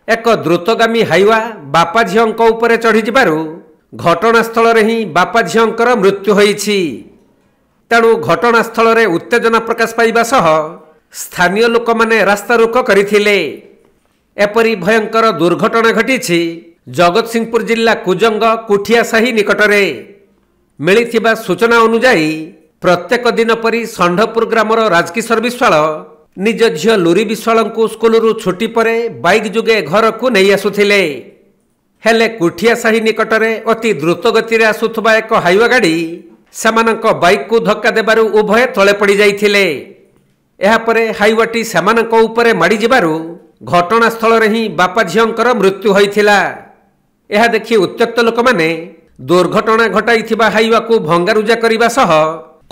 एक द्रुतगामी हाइवा बापा झीओंक उपरे चढ़ी जिबारु घटनास्थल रे ही बापा झीओंकर मृत्यु होईछि। तेणु घटनास्थल रे उत्तेजना प्रकाश पाइबा सह स्थानीय लोक माने रास्ता रोक करथिले। एपरी भयंकर दुर्घटना घटिछि जगतसिंहपुर जिला कुजंग कुठियासाही निकटरे। मिलिथिबा सूचना अनुसार प्रत्येक दिन परी षंढपुर ग्रामर राजकिशोर विश्वाल निज झील लुरी विश्वाल को स्कूल छुट्टी परे बाइक जुगे घर को नहीं आसुथिले। हेले कुठियासाही निकटरे अति द्रुत गति रे आसुथबा एक हाइवा गाड़ी सेमानक बाइक को धक्का देबारु उभय तले पड़ी जाइथिले। एहा परे हाइवाटी सेमानक उपरे माड़ी जिबारु घटनास्थल रे ही बापा झीओंकर मृत्यु होइथिला। एहा देखि उत्त्यक्त लोक माने दुर्घटना घटाइथिबा हाइवा को भंगारुजा करिबा सह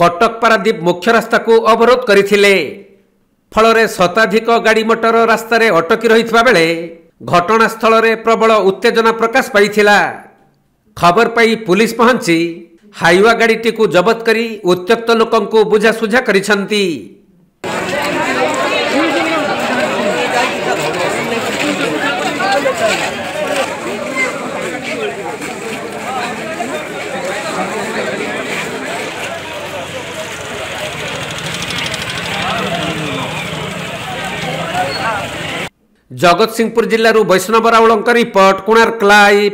कटक पारादीप मुख्य रास्ता को अवरोध करथिले। फलरे शताधिक गाड़ी मोटर रास्ता रे अटकी रहितबा बेले घटनास्थल रे प्रबल उत्तेजना प्रकाश पाइथिला। खबर पाई पुलिस पहुंची हाइवा गाड़ीटी को जबत करी उत्त्यक्त लोकंकु बुझासुझा करिसंती। जगतसिंहपुर जिल्लारू वैष्णव रावलଙ୍କ रिपोर्ट कोणार्क लाइव।